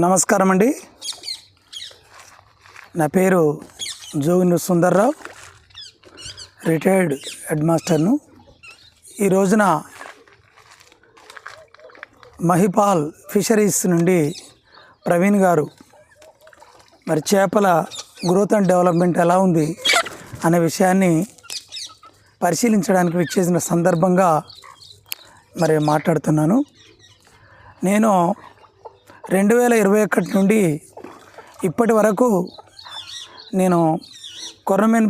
నమస్కారం అండి. నా పేరు జోగిని సుందర్రావు, రిటైర్డ్ హెడ్ మాస్టర్ను. ఈ రోజున మహిపాల్ ఫిషరీస్ నుండి ప్రవీణ్ గారు మరి చేపల గ్రోత్ అండ్ డెవలప్మెంట్ ఎలా ఉంది అనే విషయాన్ని పరిశీలించడానికి విచ్చేసిన సందర్భంగా మరి మాట్లాడుతున్నాను. నేను 2021 నుండి ఇప్పటి వరకు నేను కొర్రమీను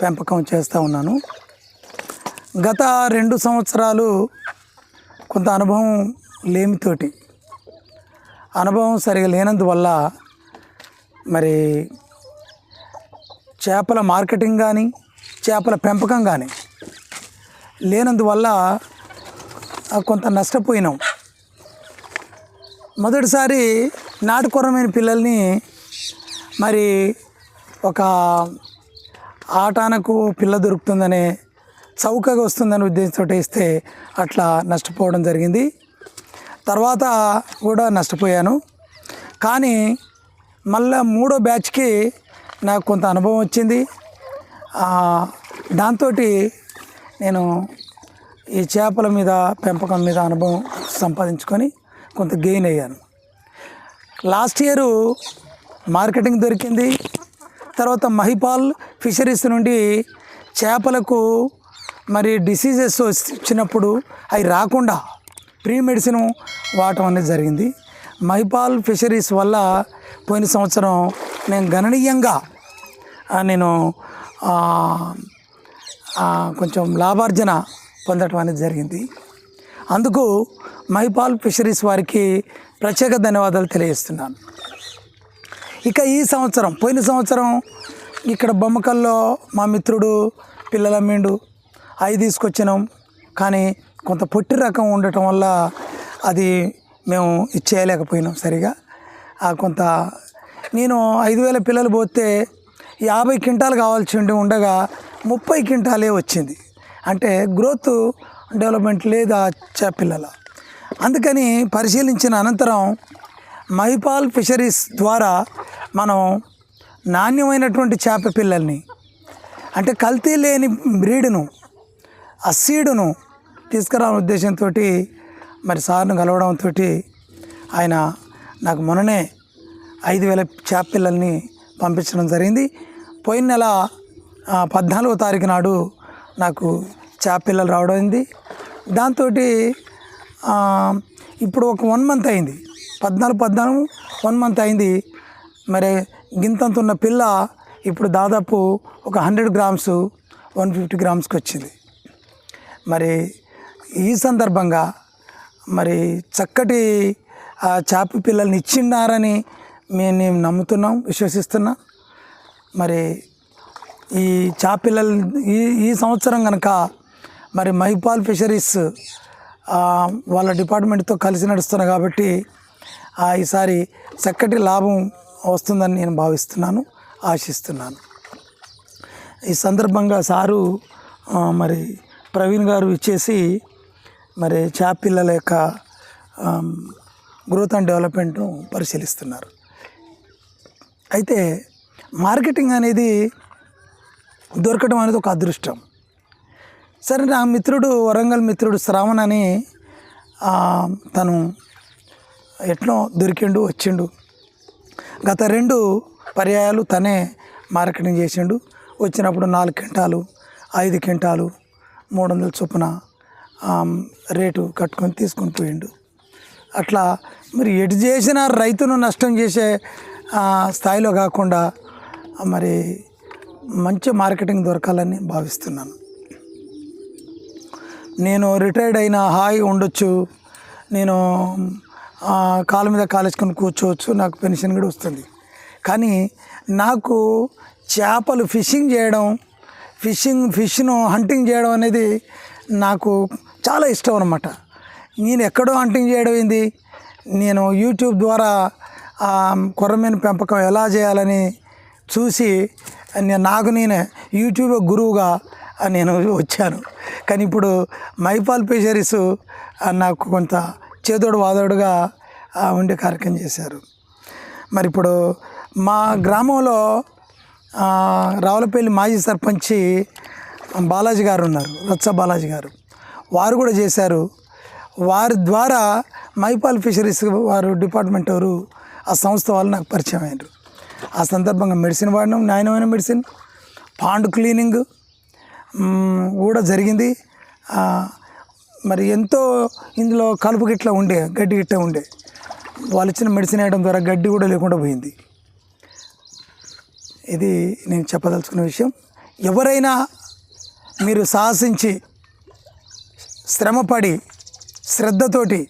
పెంపకం చేస్తూ ఉన్నాను. గత 2 సంవత్సరాలు కొంత అనుభవం సరిగా లేనందువల్ల మరి చేపల మార్కెటింగ్ కానీ చేపల పెంపకం కానీ లేనందువల్ల కొంత నష్టపోయినాం. మొదటిసారి నాటు కొర్రమీను పిల్లల్ని మరి ఒక ఆటానకు పిల్ల దొరుకుతుందనే చౌకగా వస్తుందనే ఉద్దేశంతో వేస్తే అట్లా నష్టపోవడం జరిగింది. తర్వాత కూడా నష్టపోయాను. కానీ మళ్ళీ 3వ బ్యాచ్కి నాకు కొంత అనుభవం వచ్చింది. దాంతో నేను ఈ చేపల మీద పెంపకం మీద అనుభవం సంపాదించుకొని కొంత గెయిన్ అయ్యాను. లాస్ట్ ఇయర్ మార్కెటింగ్ దొరికింది. తర్వాత మహిపాల్ ఫిషరీస్ నుండి చేపలకు మరి డిసీజెస్ వచ్చినప్పుడు అవి రాకుండా ప్రీ మెడిసిన్ వాడటం అనేది జరిగింది. మహిపాల్ ఫిషరీస్ వల్ల పోయిన సంవత్సరం నేను గణనీయంగా కొంచెం లాభార్జన పొందడం అనేది జరిగింది. అందుకు మహిపాల్ ఫిషరీస్ వారికి ప్రత్యేక ధన్యవాదాలు తెలియజేస్తున్నాను. ఇక ఈ సంవత్సరం, పోయిన సంవత్సరం ఇక్కడ బొమ్మకల్లో మా మిత్రుడు పిల్లల అమ్మిండు, అవి తీసుకొచ్చినాం. కానీ కొంత పొట్టి రకం ఉండటం వల్ల అది మేము ఇచ్చేయలేకపోయినాం సరిగా. కొంత నేను 5,000 పిల్లలు పోతే 50 క్వింటాలు కావాల్సి ఉండగా 30 క్వింటాలే వచ్చింది. అంటే గ్రోత్ డెవలప్మెంట్ లేదా చేపపిల్లల. అందుకని పరిశీలించిన అనంతరం మహిపాల్ ఫిషరీస్ ద్వారా మనం నాణ్యమైనటువంటి చేప పిల్లల్ని, అంటే కల్తీ లేని బ్రీడ్ను, ఆ సీడును తీసుకురావాలనే ఉద్దేశంతో మరి సార్ను కలవడంతో ఆయన నాకు మొన్ననే 5,000 చేప పిల్లల్ని పంపించడం జరిగింది. పోయిన నెల 14వ తారీఖు నాడు నాకు చేప పిల్లలు రావడం అయింది. దాంతో ఇప్పుడు ఒక 1 మంత్ అయింది, 14 1 మంత్ అయింది. మరి గింతంత ఉన్న పిల్ల ఇప్పుడు దాదాపు ఒక 100 గ్రామ్స్ 150 గ్రామ్స్కి వచ్చింది. మరి ఈ సందర్భంగా మరి చక్కటి చేప పిల్లల్ని ఇచ్చిన్నారని మేము నమ్ముతున్నాం, విశ్వసిస్తున్నాం. మరి ఈ చేప పిల్లలు ఈ సంవత్సరం కనుక మరి మహిపాల్ ఫిషరీస్ వాళ్ళ డిపార్ట్మెంట్తో కలిసి నడుస్తున్నా కాబట్టి ఈసారి చక్కటి లాభం వస్తుందని నేను భావిస్తున్నాను, ఆశిస్తున్నాను. ఈ సందర్భంగా సారు మరి ప్రవీణ్ గారు ఇచ్చేసి మరి చేప పిల్లల యొక్క గ్రోత్ అండ్ డెవలప్మెంట్ను పరిశీలిస్తున్నారు. అయితే మార్కెటింగ్ అనేది దొరకడం అనేది ఒక అదృష్టం. సరే, నా మిత్రుడు వరంగల్ మిత్రుడు శ్రావణ్ అని తను ఎట్లా దొరికిండు, వచ్చిండు. గత 2 పర్యాయాలు తనే మార్కెటింగ్ చేసిండు. వచ్చినప్పుడు 4 క్వింటాలు 5 క్వింటాలు 300 చొప్పున రేటు కట్టుకొని తీసుకొని పోయిండు. అట్లా మరి ఎటు చేసిన రైతును నష్టం చేసే స్థాయిలో కాకుండా మరి మంచి మార్కెటింగ్ దొరకాలని భావిస్తున్నాను. నేను రిటైర్డ్ అయినా హాయిగా ఉండొచ్చు, నేను కాళ్ళ మీద కాలేసుకొని కూర్చోవచ్చు, నాకు పెన్షన్ కూడా వస్తుంది. కానీ నాకు చేపలు ఫిషింగ్ చేయడం, ఫిష్ను హంటింగ్ చేయడం అనేది నాకు చాలా ఇష్టం అన్నమాట. నేను ఎక్కడో హంటింగ్ చేయడం ఏంది, నేను యూట్యూబ్ ద్వారా కొర్రమీను పెంపకం ఎలా చేయాలని చూసి నేనే యూట్యూబ్ గురువుగా నేను వచ్చాను. కానీ ఇప్పుడు మహిపాల్ ఫిషరీస్ నాకు కొంత చేదోడు వాదోడుగా ఉండే కార్యక్రమం చేశారు. మరి ఇప్పుడు మా గ్రామంలో రావులపల్లి మాజీ సర్పంచి బాలాజీ గారు ఉన్నారు, రచ్చ బాలాజీ గారు. వారు కూడా చేశారు. వారి ద్వారా మైపాల్ ఫిషరీస్ వారు డిపార్ట్మెంట్ వారు ఆ సంస్థ వాళ్ళు నాకు పరిచయం అయ్యారు. ఆ సందర్భంగా మెడిసిన్ వాడినాం, నాణ్యమైన మెడిసిన్. పాండ్ క్లీనింగ్ కూడా జరిగింది. మరి ఎంతో ఇందులో కలుపు గిట్లా ఉండే, గడ్డి గిట్లా ఉండే. వాళ్ళు ఇచ్చిన మెడిసిన్ వేయడం ద్వారా గడ్డి కూడా లేకుండా పోయింది. ఇది నేను చెప్పదలుచుకున్న విషయం. ఎవరైనా మీరు సాహసించి శ్రమపడి శ్రద్ధతోటి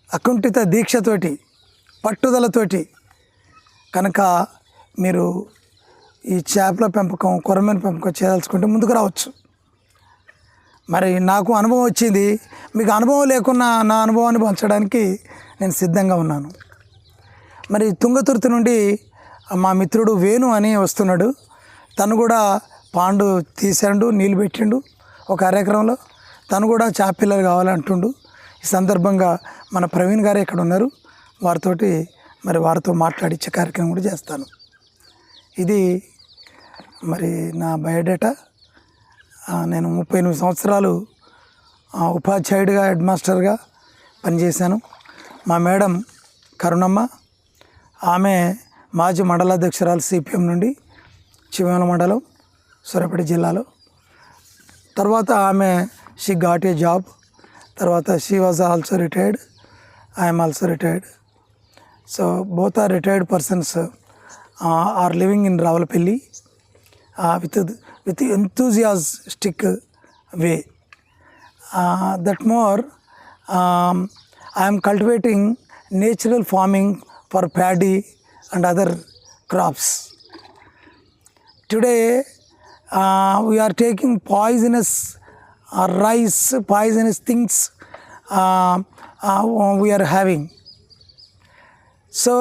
అకుంఠిత దీక్షతోటి పట్టుదలతోటి కనుక మీరు ఈ చేపల పెంపకం, కొరమేను పెంపకం చేయదలుచుకుంటే ముందుకు రావచ్చు. మరి నాకు అనుభవం వచ్చింది, మీకు అనుభవం లేకున్నా నా అనుభవాన్ని పంచడానికి నేను సిద్ధంగా ఉన్నాను. మరి తుంగతుర్తి నుండి మా మిత్రుడు వేణు అని వస్తున్నాడు. తను కూడా పాండు తీసాడు, నీళ్ళు పెట్టిండు ఒక అరెకరంలో. తను కూడా చేప పిల్లలు కావాలంటుండు. ఈ సందర్భంగా మన ప్రవీణ్ గారు ఇక్కడ ఉన్నారు, వారితో మాట్లాడించే కార్యక్రమం కూడా చేస్తాను. ఇది మరి నా బయోడేటా. నేను 38 సంవత్సరాలు ఉపాధ్యాయుడిగా, హెడ్ మాస్టర్గా పనిచేశాను. మా మేడం కరుణమ్మ, ఆమె మాజీ మండలాధ్యక్షురాలు సిపిఎం నుండి, చివేమల మండలం, సూర్యాపేట జిల్లాలో. తర్వాత ఆమె షీ గాట్ ఏ జాబ్. తర్వాత she was also retired, I'm also retired. So both are retired persons are living in Ravulapalli with enthusiastic way. That more, I am cultivating natural farming for paddy and other crops. Today, we are taking poisonous rice, poisonous things we are having. So,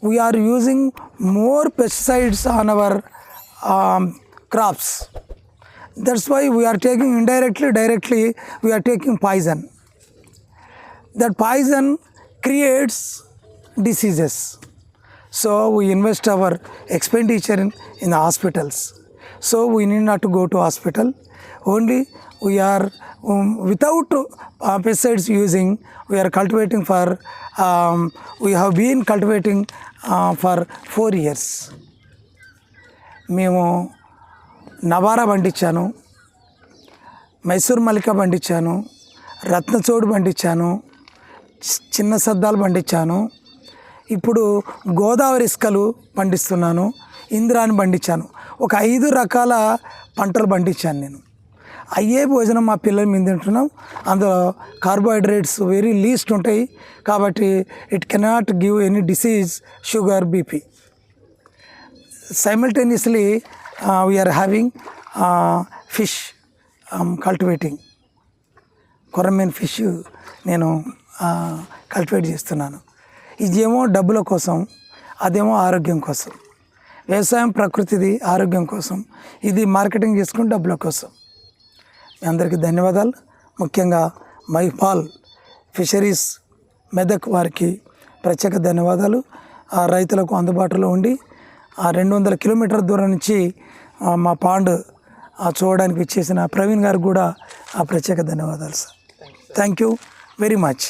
we are using more pesticides on our crops. That's why we are taking indirectly, directly we are taking poison. That poison creates diseases. So we invest our expenditure in the hospitals. So we need not to go to hospital. Only we are without pesticides using, we are cultivating for, we have been cultivating for 4 years. మేము నవారా పండించాను, మైసూర్ మల్లిక పండించాను, రత్నచోడు పండించాను, చిన్న సద్దాలు పండించాను. ఇప్పుడు గోదావరి ఇసుకలు పండిస్తున్నాను, ఇంద్రాన్ని పండించాను. ఒక 5 రకాల పంటలు పండించాను నేను. అయ్యే భోజనం మా పిల్లల మీద తింటున్నాం. అందులో కార్బోహైడ్రేట్స్ వెరీ లీస్ట్ ఉంటాయి కాబట్టి it cannot give any disease, sugar, BP. Simultaneously, we are having fish cultivating. కొరమేన్ ఫిష్ నేను కల్టివేట్ చేస్తున్నాను. ఇదేమో డబ్బుల కోసం, అదేమో ఆరోగ్యం కోసం. వ్యవసాయం ప్రకృతిది, ఆరోగ్యం కోసం. ఇది మార్కెటింగ్ చేసుకుని డబ్బుల కోసం. మీ అందరికీ ధన్యవాదాలు. ముఖ్యంగా మైపాల్ ఫిషరీస్ మెదక్ వారికి ప్రత్యేక ధన్యవాదాలు. రైతులకు అందుబాటులో ఉండి 200 కిలోమీటర్ల దూరం నుంచి మా పాండ్ చూడడానికి ఇచ్చేసిన ప్రవీణ్ గారికి కూడా ప్రత్యేక ధన్యవాదాలు sir. Thank you very much.